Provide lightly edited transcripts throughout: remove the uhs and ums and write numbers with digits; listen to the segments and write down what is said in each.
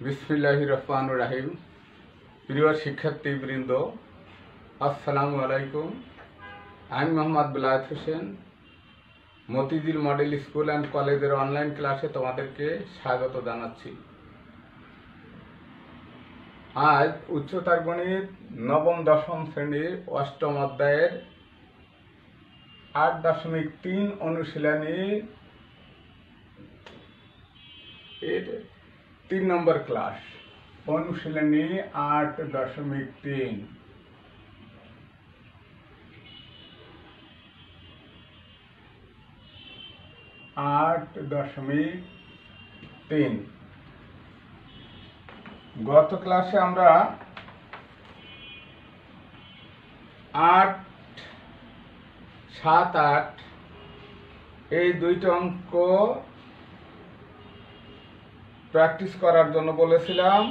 বিসমিল্লাহির রহমানির রহিম। প্রিয় শিক্ষার্থীবৃন্দ, আসসালামু আলাইকুম। আমি Mohammad Bilayet Hossain, Motijheel model school and কলেজের অনলাইন ক্লাসে তোমাদেরকে স্বাগত জানাচ্ছি। আজ উচ্চতর গণিত নবম দশম শ্রেণীর অষ্টম অধ্যায়ের 8.3 অনুশীলনী এর 3 নম্বর ক্লাস। অনুশীলনী 8.3। গত ক্লাসে আমরা 8, 7, 8 এই দুইটা অঙ্ক প্র্যাকটিস করার জন্য বলেছিলাম।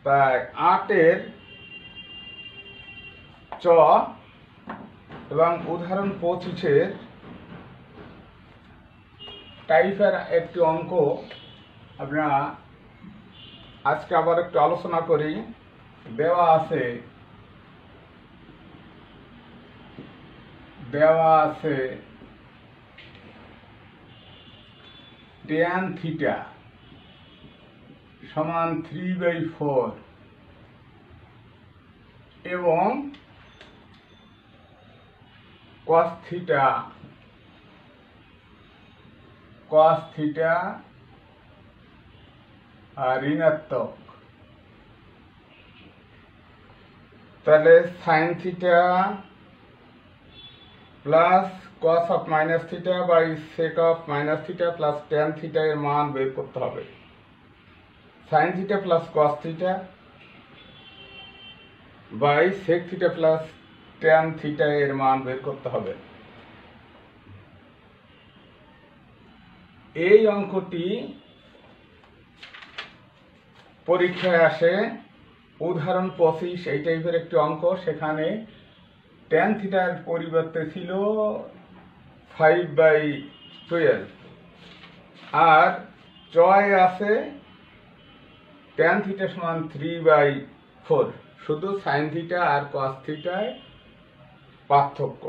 তাই 8-এর চ এবং উদাহরণ 25-এর টাইপের একটি অঙ্ক আমরা আজকে আবার একটু আলোচনা করি। দেওয়া আছে tan থিটা সমান 3/4 এবং cos থিটা ঋণাত্মক। তাহলে sin theta plus cos of minus theta by sec of minus theta plus tan theta এর মান বের করতে হবে। sin theta plus cos theta by sec theta plus tan theta এর মান বের করতে হবে। এই অঙ্কটি পরীক্ষায় আসে। উদাহরণ 25 এই টাইপের একটি অঙ্ক। সেখানে tan থিটার পরিবর্তে ছিল 5/12 আর চয় আছে tan থিটা সমান 3/4। শুধু sin থিটা আর cos থিটায় পার্থক্য।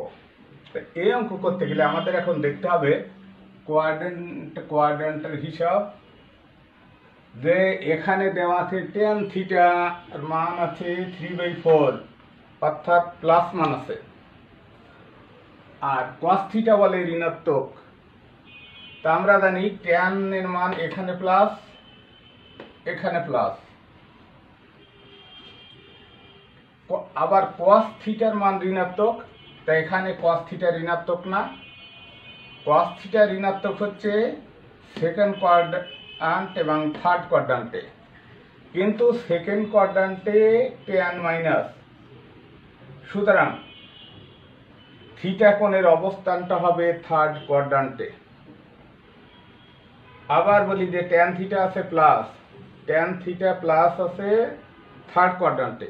এই অঙ্ক করতে গেলে আমাদের এখন দেখতে হবে কোয়াড্রেন্টের হিসাব। যে এখানে দেওয়া আছে tan থিটা মান আছে 3/4, অর্থাৎ প্লাস মান আছে, আর cos থিটা বলে ঋণাত্মক। তা আমরা জানি tan এর মান এখানে প্লাস, এখানে প্লাস, আবার cos থিটার মান ঋণাত্মক। তা এখানে cos থিটা ঋণাত্মক না। cos থিটা ঋণাত্মক হচ্ছে সেকেন্ড কোয়াড্র্যান্ট এবং থার্ড কোয়াড্র্যান্টে, কিন্তু সেকেন্ড কোয়াড্র্যান্টে tan মাইনাস। সুতরাং থিটা কোণের অবস্থানটা হবে থার্ড কোয়াড্র্যান্টে। আবার বলি যে tan থিটা আছে প্লাস, tan থিটা প্লাস আছে থার্ড কোয়াড্র্যান্টে,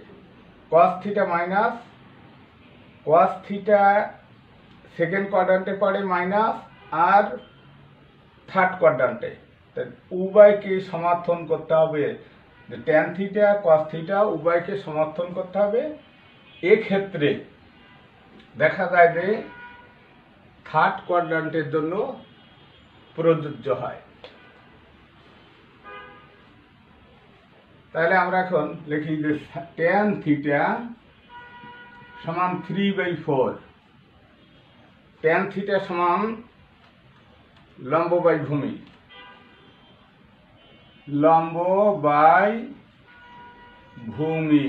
cos থিটা মাইনাস, cos থিটা সেকেন্ড কোয়াড্র্যান্টে পড়ে মাইনাস আর থার্ড কোয়াড্র্যান্টে। উভয়কে সমর্থন করতে হবে। যে tan থিটা cos থিটা উভয়কে সমর্থন করতে হবে। এক্ষেত্রে দেখা যায় যে থার্ড কোয়াড্র্যান্টের জন্য প্রযোজ্য হয়। তাহলে আমরা এখন লিখি যে tan থিটা সমান 3/4। tan থিটা সমান লম্ব বাই ভূমি, লম্ব বাই ভূমি,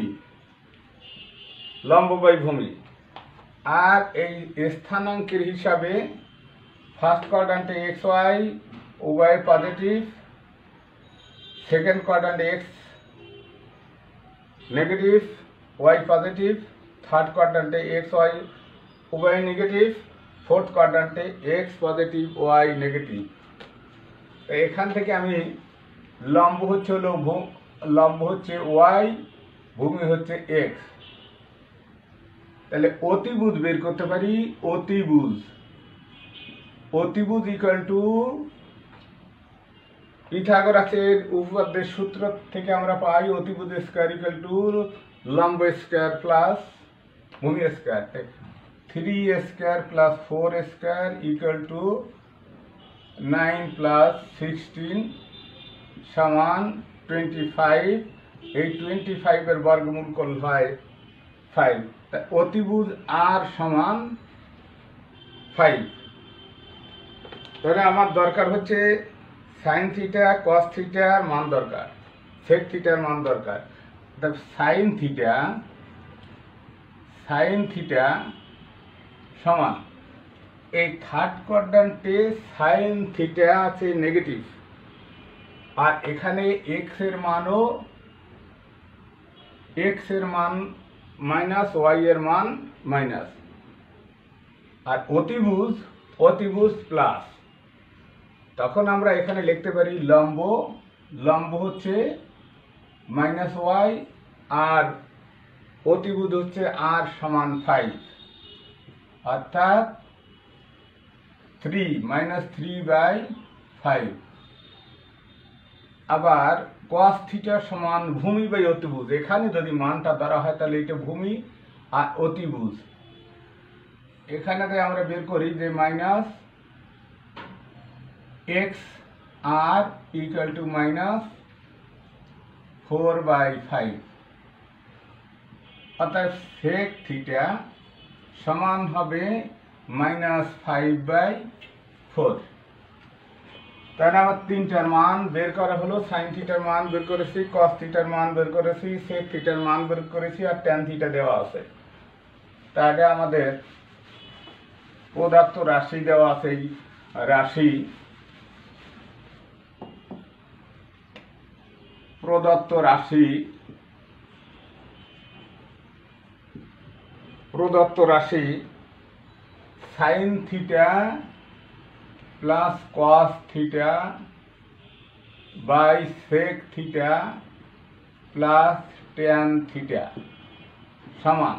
লম্ব বাই ভূমি। আর এই স্থানাঙ্কের হিসাবে ফার্স্ট কোয়াড্র্যান্টে xy উভয় পজিটিভ, সেকেন্ড কোয়াড্র্যান্টে x negative y positive, third কোয়াড্র্যান্টে xy উভয় নেগেটিভ, ফোর্থ কোয়াড্র্যান্টে x পজিটিভ y নেগেটিভ। এখান থেকে আমি লম্ব হচ্ছে y, ভূমি হচ্ছে x। তাহলে অতিভুজ বের করতে পারি। অতিভুজ ইকুয়াল টু পিথাগোরাসের উপপাদ্যের সূত্র থেকে আমরা পাই অতিভুজ স্কয়ার ইকুয়াল টু লম্ব স্কয়ার প্লাস ভূমি square. 3 square plus 4 square equal to 9 plus 16 সমান 25। এই 25 এর বর্গমূল করলে হয় 5। অতিভুজ আর সমান 5। তাহলে আমার দরকার হচ্ছে সাইন থিটা কস থিটার মান দরকার, সেক থিটার মান দরকার। সাইন থিটা সমান এই থার্ড কোয়াড্রান্টে সাইন থিটা আছে নেগেটিভ, আর এখানে এক্স এর মান মাইনাস, ওয়াই এর মান মাইনাস, আর অতিভুজ প্লাস। তখন আমরা এখানে লিখতে পারি লম্ব হচ্ছে মাইনাস ওয়াই, আর অতিভুজ হচ্ছে আর সমান 5, অর্থাৎ 3-3/5। আবার cos থিটা সমান ভূমি বাই অতিভুজ। এখানে যদি মানটা ধরা হয় তাহলে এটা ভূমি আর অতিভুজ। এখানে আমরা বের করি যে minus x r equal to minus 4/5, অর্থাৎ সেক থিটা সমান হবে মাইনাস 5/4। তাহলে আমার তিনটার মান বের করা হলো। সাইন থিটার মান বের করেছি, কস থিটার মান বের করেছি, সেক থিটার মান বের করেছি, আর ট্যান থিটা দেওয়া আছে। তাহলে আমাদের প্রদত্ত রাশি দেওয়া আছে। এই রাশি প্রদত্ত রাশি sine theta plus cos theta by sec theta plus tan theta সমান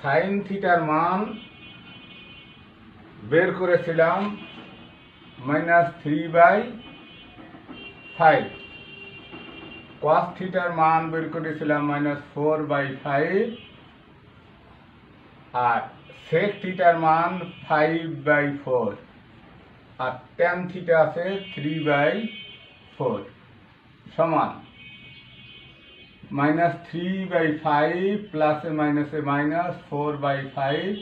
সাইন থিটার মান বের করেছিলাম -3/5, কস থিটার মান বের করেছিলাম -4/5, আর সেক থিটার মান 5/4, আর ট্যান থিটা আছে 3/4 সমান -3/5 প্লাসে মাইনাসে -4/5,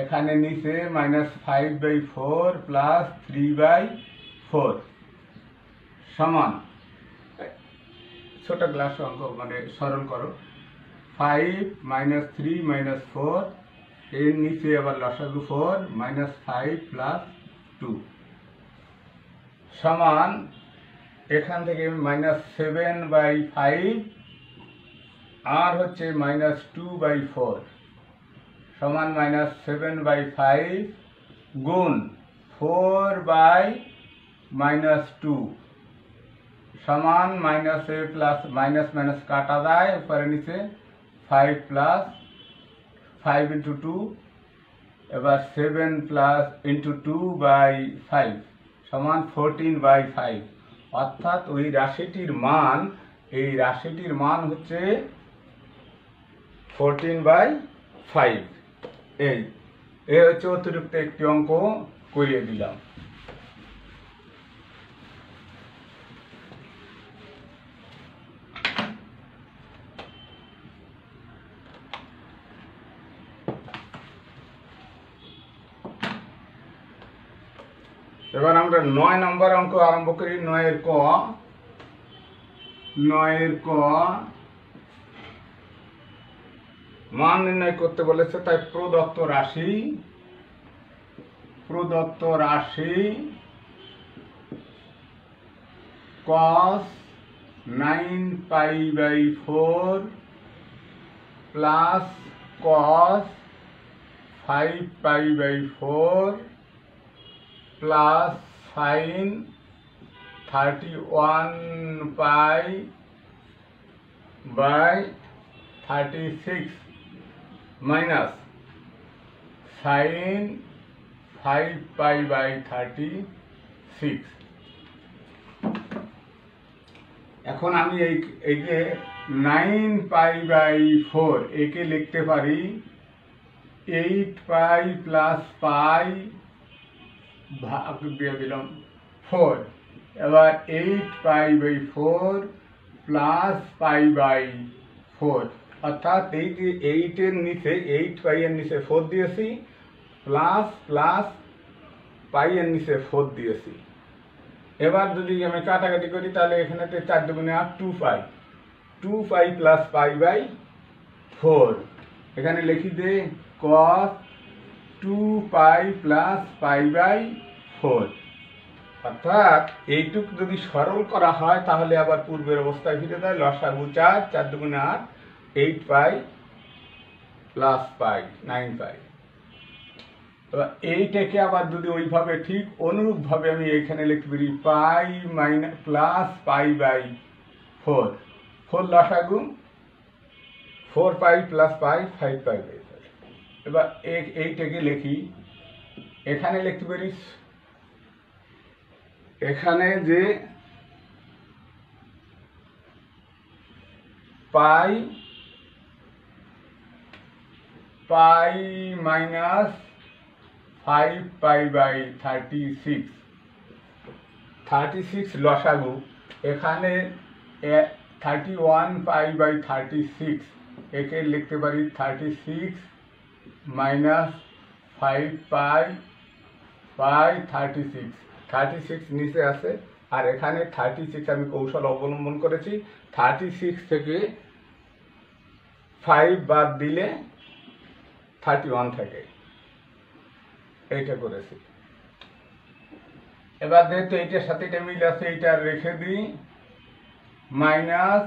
এখানে নিচে -5/4 প্লাস 3/4 সমান, ছোট ক্লাস অঙ্ক মানে সরল করো, 5 -3 -4, এর নিচে আবার লসাগু 4 -5 প্লাস 2 সমান, এখান থেকে -7/5 আর হচ্ছে -2/4 সমান -7/5 গুণ 4/-2 সমান মাইনাসে প্লাস মাইনাস কাটা যায়, উপরে নিচে 5 প্লাস 5 × 2, এবার 7 প্লাস × 2/5 সমান 14/5, অর্থাৎ ওই রাশিটির মান, এই রাশিটির মান হচ্ছে 14/5। এই হচ্ছে অতিরিক্ত একটি অঙ্ক করিয়ে দিলাম। এবার আমরা 9 নম্বর অঙ্ক আরম্ভ করি। 9-এর ক মান নির্ণয় করতে বলেছে, তাই প্রদত্ত রাশি cos 9π/4 plus cos 5π/4 plus sin 31π/36 minus sin 5π/36 এখন আমি এই যে 9π/4 একে লিখতে পারি 8π প্লাস পাই ভাগ দিয়ে দিলাম 4। এবার 8π/4 প্লাস π/4, অর্থাৎ এই যে 8 এর নিচে 8π এর নিচে 4 দিয়েছি, প্লাস প্লাস পাই এর নিচে 4 দিয়েছি। এবার যদি আমি কাটাকাটি করি তাহলে এখানে 4 দুগুণে 8, 2π প্লাস π/4। এখানে লিখি দে cos 2π প্লাস π/4, অর্থাৎ এইটুক যদি সরল করা হয় তাহলে আবার পূর্বের অবস্থায় ফিরে যায়। লসাগু 4, 4 দুগুণে 8, 8π প্লাস π 9π। এবার এইটাকে আবার যদি ওইভাবে ঠিক অনুরূপভাবে আমি এখানে লিখতে পারি পাই মাইনাস প্লাস π/4, 4 লসাগু 4π প্লাস π 5π। এবার এইটাকে লিখি, এখানে লিখতে পারি এখানে যে পাই মাইনাস 5π/36 লসাগু, এখানে 31π/36 একে লিখতে পারি 36 মাইনাস 5π/36। 36 নিচে আছে, আর এখানে 36 আমি কৌশল অবলম্বন করেছি। 36 থেকে 5 বাদ দিলে 31 থাকে, এইটা করেছি। এবার যেহেতু এইটার সাথে এটা মিল আছে, এইটা রেখে দিই, মাইনাস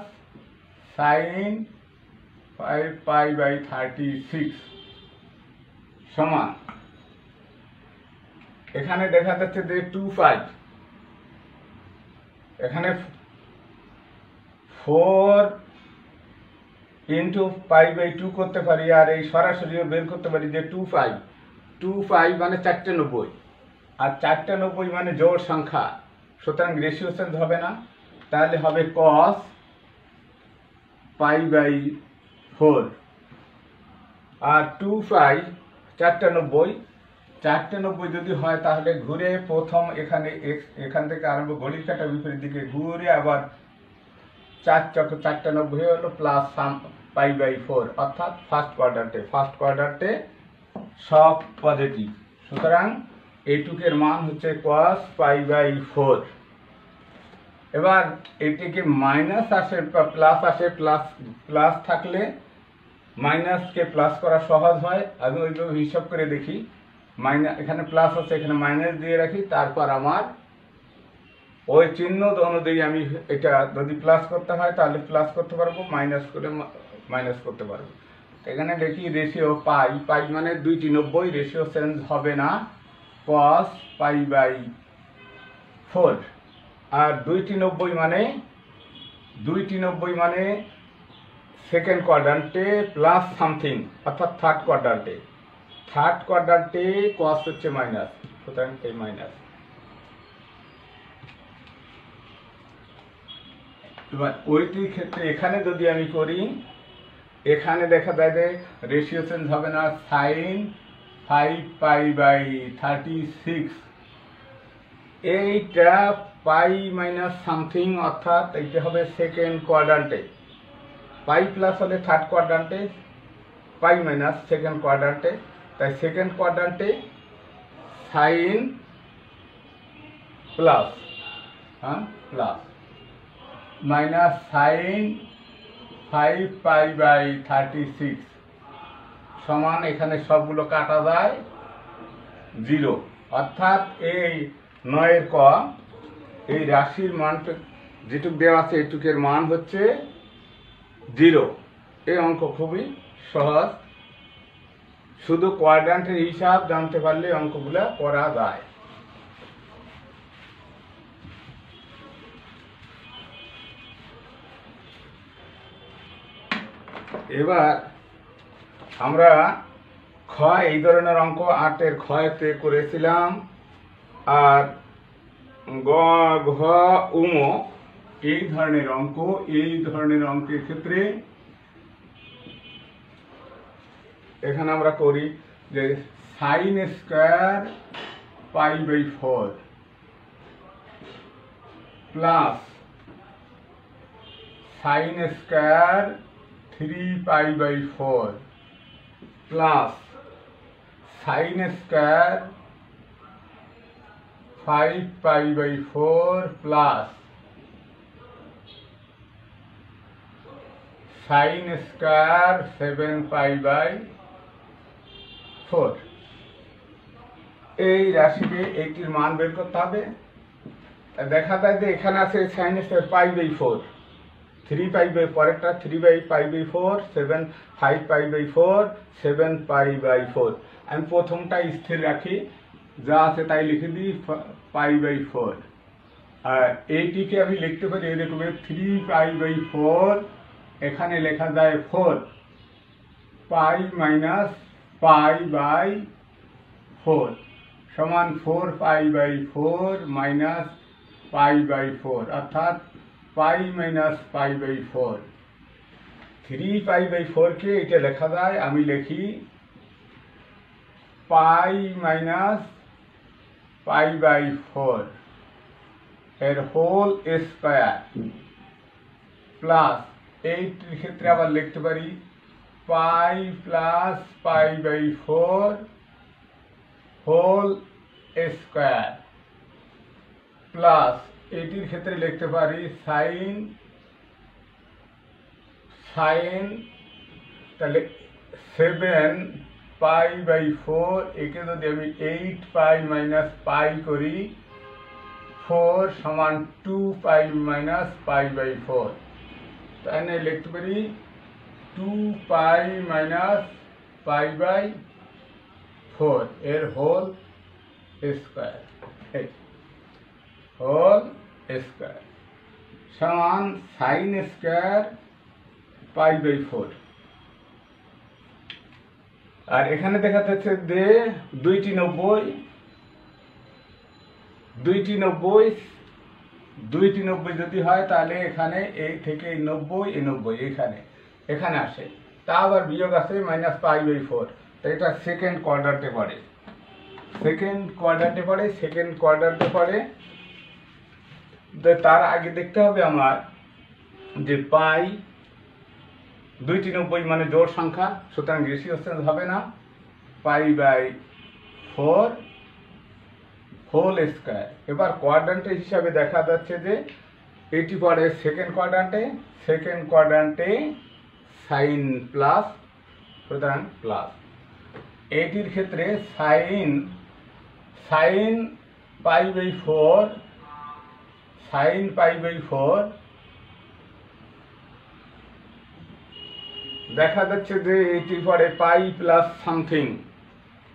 সাইন 5π/36 সমান, এখানে দেখা যাচ্ছে যে 2π, এখানে 4 ইন্টু π/2 করতে পারি, আর এই সরাসরিও বের করতে পারি যে 2π মানে 490, আর 490 মানে জোড় সংখ্যা, সুতরাং রেশিও চেঞ্জ হবে না, তাহলে হবে cos π/4। আর 2π 490 যদি হয় তাহলে ঘুরে প্রথম এখান থেকে আরম্ভ ঘড়ির কাঁটা বিপরীত দিকে ঘুরে আবার 4 চক্র 490 হলো প্লাস π/4, অর্থাৎ ফার্স্ট কোয়াড্রান্টে সব পজিটিভ। সুতরাং এইটুকের মান হচ্ছে cos π/4। এবার এটিকে মাইনাস আসে প্লাস আসে, প্লাস থাকলে মাইনাসকে প্লাস করা সহজ হয়। আমি ওইভাবে হিসাব করে দেখি, এখানে প্লাস আছে, এখানে মাইনাস দিয়ে রাখি, তারপর আমার ওই চিহ্ন অনুযায়ী আমি এটা যদি প্লাস করতে হয় তাহলে প্লাস করতে পারবো, মাইনাস করে মাইনাস করতে পারবো। এখানে দেখি রেশিও পাই মানে 290, রেশিও চেঞ্জ হবে না, cos π/4। আর 290 মানে সেকেন্ড কোয়াড্রান্টে প্লাস সামথিং, অর্থাৎ থার্ড কোয়াড্রান্টে cos হচ্ছে মাইনাস, সুতরাং এই মাইনাস। এবার ওইটির ক্ষেত্রে এখানে যদি আমি করি, এখানে দেখা যায় যে রেশিও চেঞ্জ হবে না, সাইন 5π/36, এইটা পাই মাইনাস সামথিং, অর্থাৎ এইটা হবে সেকেন্ড কোয়াড্রান্টে, পাই প্লাস হলে থার্ড কোয়াড্রান্টে, পাই মাইনাস সেকেন্ড কোয়াড্রান্টে, তাই সেকেন্ড কোয়াড্রান্টে সাইন প্লাস মাইনাস সাইন 5π/36 সমান, এখানে সবগুলো কাটা যায় 0, অর্থাৎ এই 9-এর ক এই রাশির মান যেটুক দেওয়া আছে এইটুকের মান হচ্ছে 0। এই অঙ্ক খুবই সহজ, শুধু কোয়াড্রান্টের হিসাব জানতে পারলে অঙ্কগুলো করা যায়। এবার আমরা এই ধরনের অঙ্ক 8-এর ক্ষয়তে করেছিলাম, আর ঘ উমো এই ধরনের অঙ্কের ক্ষেত্রে এখানে আমরা করি যে sine square pi by 4 plus sine square 3 pi by 4 plus sine square 5 pi by 4 plus sine square 7 pi by 4। এই রাশিতে এইটির মান বের করতে হবে। দেখা যায় যে এখানে আছে sine square pi by 4, 3 pi by, পরেরটা 3 by pi by 4, 7 5 pi by 4, 7 pi by 4। আমি প্রথমটা স্থির রাখি, যা আছে তাই লিখে দিই পাই বাই 4। আর এইটিকে আমি লিখতে পারি এরকম 3 পাই বাই 4, এখানে লেখা যায় 4 পাই মাইনাস পাই বাই 4 সমান 4 pi by 4 minus pi by 4, অর্থাৎ pi minus pi by 4। 3 pi by 4 কে এটা লেখা যায়, আমি লিখি পাই মাইনাস পাই বাই 4 এর হোল স্কয়ার প্লাস এইটির ক্ষেত্রে আবার লিখতে পারি pi plus pi by 4 whole square plus এইটির ক্ষেত্রে লিখতে পারি সাইন তাহলে 7 পাই বাই 4, একে যদি আমি 8 পাই মাইনাস পাই করি 4 সমান 2 পাই মাইনাস পাই বাই 4, তাহলে লিখতে পারি 2 পাই মাইনাস পাই বাই 4 এর হোল স্কয়ার, হোল স্কয়ার সমান সাইন স্কয়ার পাই বাই 4। আর এখানে দেখা যাচ্ছে যে দুইটি 90 যদি হয় তাহলে এখানে এই থেকে 90 এখানে আসে, তা আবার বিয়োগ আছে মাইনাস পাই বাই 4, তো এটা সেকেন্ড কোয়াড্রান্টে পড়ে। তার আগে দেখতে হবে আমার যে পাই 290 মানে জোড় সংখ্যা, সুতরাং রেশিও চেঞ্জ হবে না, পাই বাই 4 হোল স্কয়ার। এবার কোয়াড্রান্টে হিসাবে দেখা যাচ্ছে যে এটি পড়ে সেকেন্ড কোয়াড্রান্টে সাইন প্লাস, সুতরাং প্লাস। এটির ক্ষেত্রে সাইন পাই বাই 4 দেখা যাচ্ছে যে এটি পড়ে পাই প্লাস সামথিং,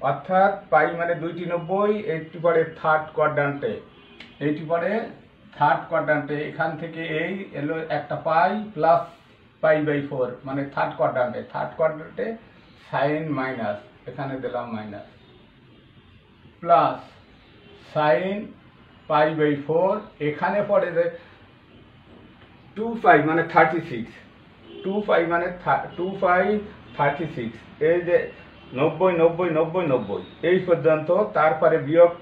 অর্থাৎ পাই মানে 290, এটি পড়ে থার্ড কোয়াড্রান্টে, এখান থেকে এই এলো একটা পাই প্লাস পাই বাই 4 মানে থার্ড কোয়াড্রান্টে সাইন মাইনাস, এখানে দিলাম minus, plus sine pi by 4, এখানে পড়ে যে 2 পাই মানে 36, 2 পাই মানে 2 পাই 36, এই যে 90 এই পর্যন্ত, তারপরে বিয়োগ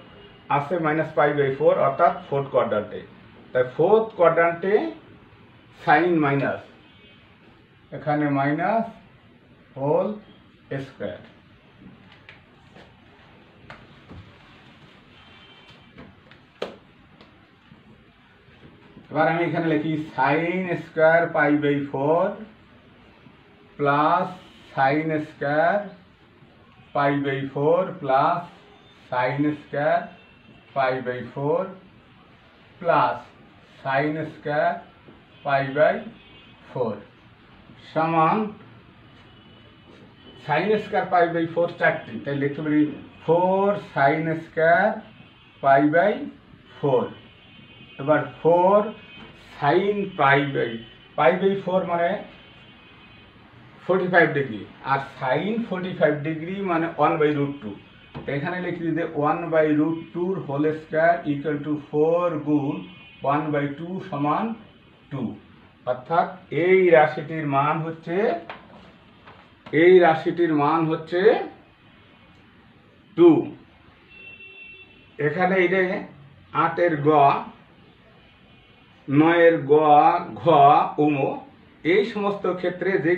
আছে মাইনাস পাই বাই 4 অর্থাৎ ফোর্থ কোয়াড্রান্টে, তাই ফোর্থ কোয়াড্রান্টে সাইন মাইনাস, এখানে মাইনাস হোল স্কয়ার। এবার আমি এখানে লিখি sine square pi by 4 plus sine square pi by 4 plus sine square pi by 4 plus sine square pi by 4 সমান সাইন স্কয়ার পাই বাই 4 চারটি, তাই লিখতে পারি 4 সাইন স্কয়ার পাই বাই 4। এবার 4 সাইন পাই বাই 4 মানে 45 ডিগ্রি, আর sign 45 degree মানে 1/√2, এখানে লিখি যে 1/√2 হোল স্কয়ার ইকুয়াল টু 4 গুণ 1/2 সমান 2, অর্থাৎ এই রাশিটির মান হচ্ছে 2। এখানে এই যে 8-এর গ, 9-এর গ, ঘ, উম, এই সমস্ত ক্ষেত্রে যে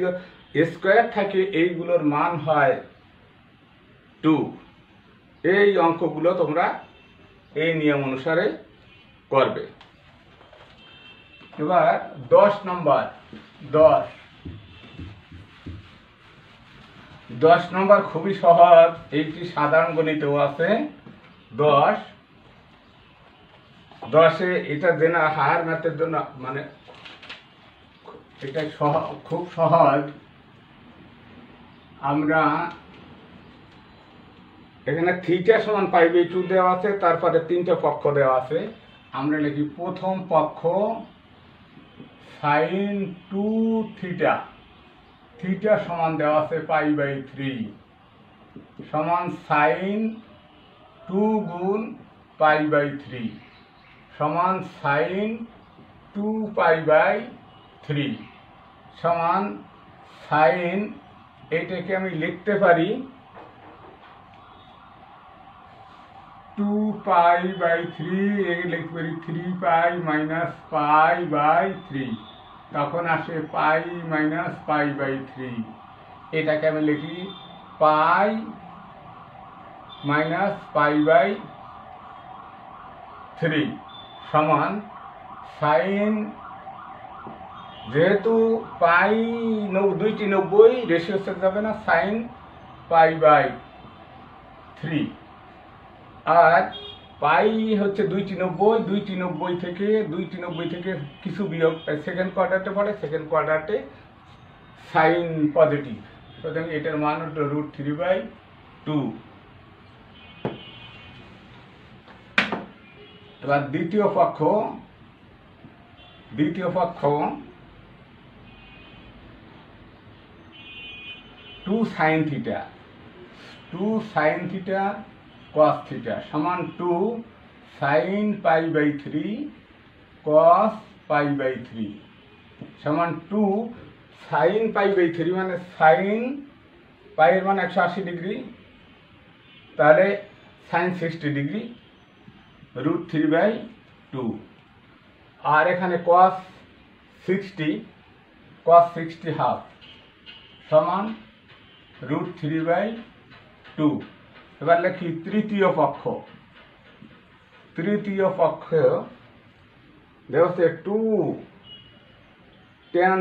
স্কোয়ার থাকে এইগুলোর মান হয় 2। এই অঙ্কগুলো তোমরা এই নিয়ম অনুসারে করবে। এবার 10 নম্বর, 10 নম্বর খুবই সহজ, এইটি সাধারণ গণিতেও আছে। 10-এ এটা জেনা হায়ার ম্যাথের জন্য মানে এটা খুব সহজ। আমরা এখানে থিটা সমান π/2 দেওয়া আছে, তারপরে 3টে পক্ষ দেওয়া আছে। আমরা লিখি প্রথম পক্ষ sin 2θ, থিটা সমান দেওয়া আছে π/3 সমান sin 2 গুণ π/3 সমান sin 2π/3 সমান sin, এটাকে আমি লিখতে পারি 2π/3, লিখতে পারি 3π মাইনাস π/3, তখন আসে π মাইনাস π/3। এটাকে আমি লিখি π মাইনাস π/3 সমান সাইন, যেহেতু পাই 2টি 90 রেশিও সাথে যাবে না, সাইন π/3। আর পাই হচ্ছে 2টি 90 থেকে কিছু বিয়োগ সেকেন্ড কোয়াড্রান্টে পড়ে, সেকেন্ড কোয়াড্রান্টে সাইন পজিটিভ, সুতরাং এটার মান হলো √3/2। এবার দ্বিতীয় পক্ষ 2 sin θ cos θ সমান 2 sin π/3 cos π/3 সমান 2 sin π/3 মানে sin পাই এর মান 180 ডিগ্রি, তাহলে sin 60 ডিগ্রি √3/2। আর এখানে cos 60 হাফ সমান √3/2। এবার লিখি তৃতীয় পক্ষ দেওয়া হচ্ছে 2 tan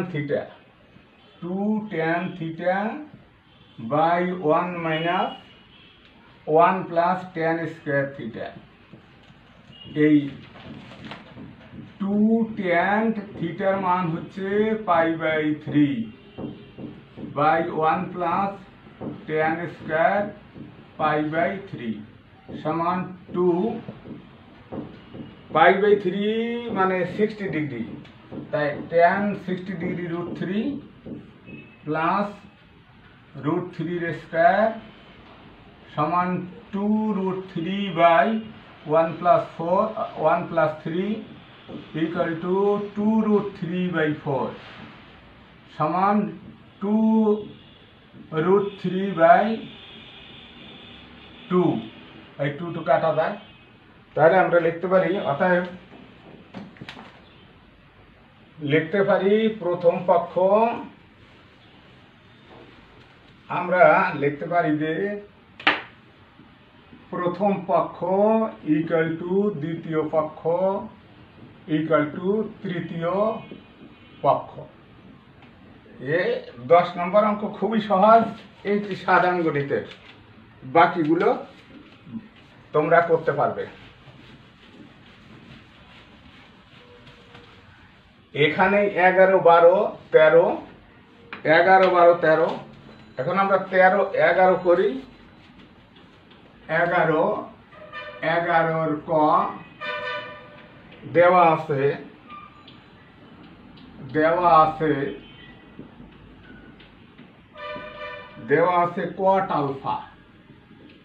θ by 1 minus 1 plus tan square θ। এই 2 tan θ মান হচ্ছে π/3 by 1 plus tan square π/3 সমান 2 π/3 মানে 60 ডিগ্রি, তাই tan 60 ডিগ্রি √3 প্লাস √3 স্কয়ার সমান 2√3/1 plus 3 equal to 2√3/4 সমান 2√3/2। এই 2 কাটা যায়, তাহলে আমরা লিখতে পারি, অতএব লিখতে পারি প্রথম পক্ষ আমরা লিখতে পারি যে প্রথম পক্ষ ইকুয়াল টু দ্বিতীয় পক্ষ ইকুয়াল টু তৃতীয় পক্ষ। 10 নম্বর অঙ্ক খুবই সহজ, এইটি সাধারণ গণিতের, বাকিগুলো তোমরা করতে পারবে। এখানে 11, 12, 13, 11, 12, 13, এখন আমরা 13, 11 করি। 11 ক দেওয়া আছে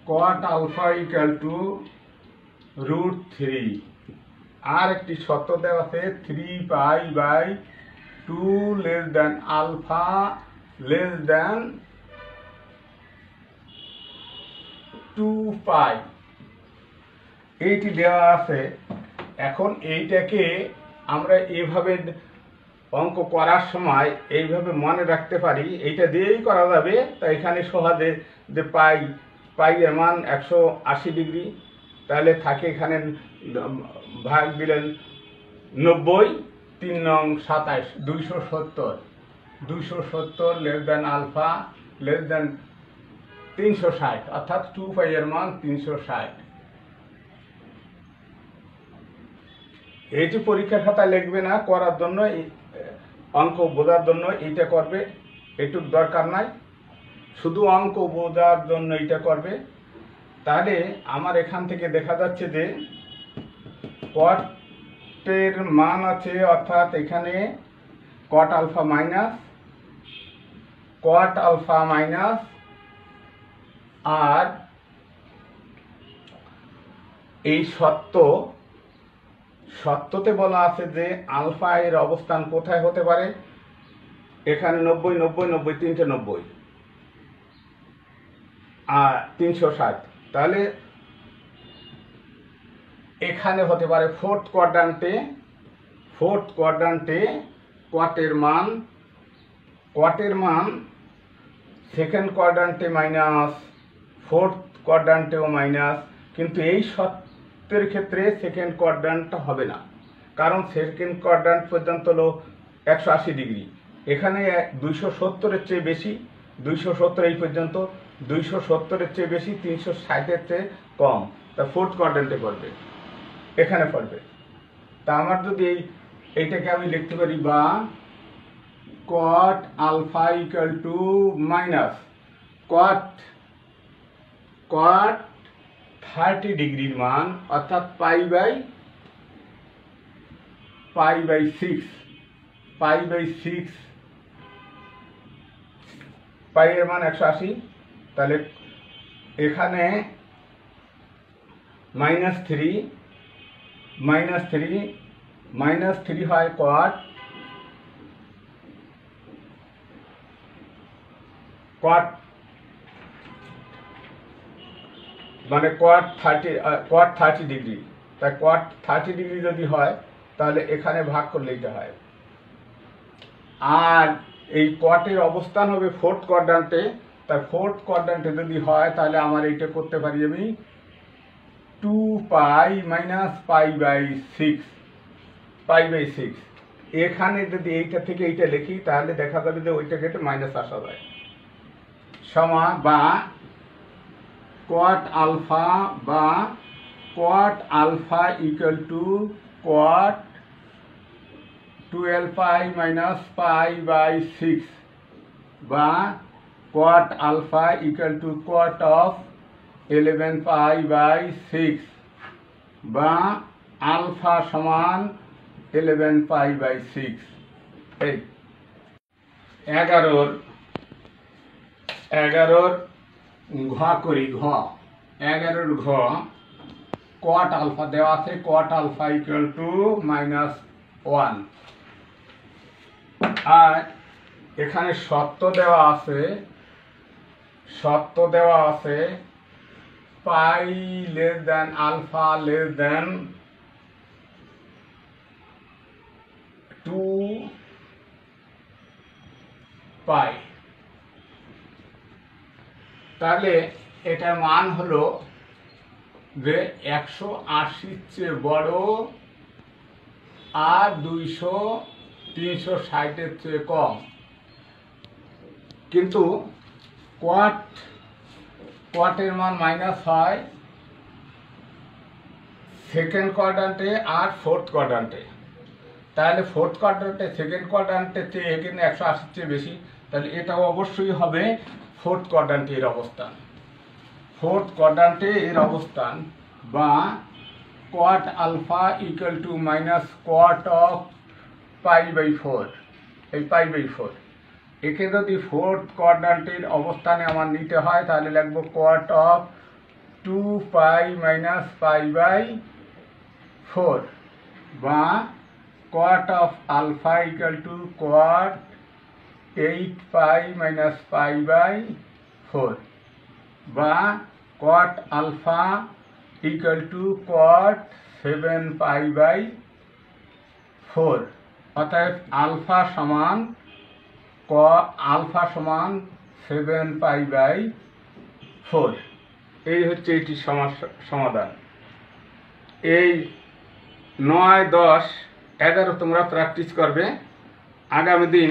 cot alpha ইকুয়াল টু √3 আর একটি শর্ত দেওয়া আছে 3π/2 less than alpha less than 2π, এইটি দেওয়া আছে। এখন এইটাকে আমরা এইভাবে অঙ্ক করার সময় এইভাবে মনে রাখতে পারি, এইটা দিয়েই করা যাবে। তা এখানে সহজে যে পাই এর মান 180 ডিগ্রি, তাহলে থাকে এখানে ভাগ দিলেন 90, 3 নং 27, 270 less than alpha less than 360, অর্থাৎ 2π এর মান 360। এইটি পরীক্ষা খাতায় লিখবে না, করার জন্য অঙ্ক বোঝার জন্য এইটা করবে, এটুক দরকার নাই, শুধু অঙ্ক বোঝার জন্য এইটা করবে। তাহলে আমার এখান থেকে দেখা যাচ্ছে যে কটের মান আছে, অর্থাৎ এখানে কট আলফা মাইনাস আর এই সত্যতে বলা আছে যে আলফা এর অবস্থান কোথায় হতে পারে, এখানে 90 90 90 তিনটে 90 আর 360, তাহলে এখানে হতে পারে ফোর্থ কোয়াড্রান্টে কটের মান সেকেন্ড কোয়াড্রান্টে মাইনাস, ফোর্থ কোয়াড্রান্টেও মাইনাস, কিন্তু এই সত্যের ক্ষেত্রে সেকেন্ড কোয়াড্রান্টটা হবে না, কারণ সেকেন্ড কোয়াড্রান্ট পর্যন্ত হলো 180 ডিগ্রি, এখানে 270-এর চেয়ে বেশি, 270 এই পর্যন্ত, 270-এর চেয়ে বেশি, 360-এর চেয়ে কম, তা ফোর্থ কোয়াড্রান্টে পড়বে, এখানে পড়বে। তা আমার যদি এইটাকে আমি লিখতে পারি বা cot alpha equal to minus cot 30 ডিগ্রির মান, অর্থাৎ π/6 পাই এর মান 180, তাহলে এখানে -3 হয় কট মানে কট 30 ডিগ্রি, তাই কট 30 ডিগ্রি যদি হয় তাহলে এখানে ভাগ করলে এটা হয়। আর এই কটের অবস্থান হবে ফোর্থ কোয়াড্রান্টে, তাই ফোর্থ কোয়াড্রান্টে যদি হয় তাহলে আমার এইটা করতে পারি আমি 2π - π/6, এখানে যদি এইটা থেকে এইটা লিখি তাহলে দেখা যাবে যে ওইটা কেটে মাইনাস আসা যায়, সমান বা cot alpha equal to cot 12π - π/6 বা cot alpha equal to cot of 11π/6 বা আলফা সমান 11π/6। এই 11-র ঘ করি, 11-র ঘ কট আলফা দেওয়া আছে, কট আলফা ইকুয়াল টু -1, আর এখানে সত্য দেওয়া আছে pi less than alpha less than 2π, তাহলে এটার মান হলো যে 180-র চেয়ে বড় আর 360-এর চেয়ে কম, কিন্তু কোয়াটের মান মাইনাস হয় সেকেন্ড কোয়াড্রান্টে আর ফোর্থ কোয়াড্রান্টে, তাহলে ফোর্থ কোয়াড্রান্টে সেকেন্ড কোয়াড্রান্টের চেয়ে এখানে 180-র চেয়ে বেশি, তাহলে এটাও অবশ্যই হবে ফোর্থ কোয়াড্রান্টে এর অবস্থান, বা cot alpha equal to minus cot of π/4, এই π/4, একে যদি ফোর্থ কোয়াড্রান্টের অবস্থানে আমার নিতে হয় তাহলে লিখবো কোয়াট অফ 2π - π/4, বা cot of alpha equal to cot 8 pi minus pi by 4 বা cot alpha equal to cot 7 pi by 4 অতএব আলফা সমান সমান 7 pi by 4। এই হচ্ছে এটি সমাধান। এই 9, 10, 11 তোমরা প্র্যাকটিস করবে। আগামী দিন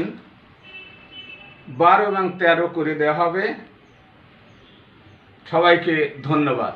12 এবং 13 করে দেওয়া হবে। সবাইকে ধন্যবাদ।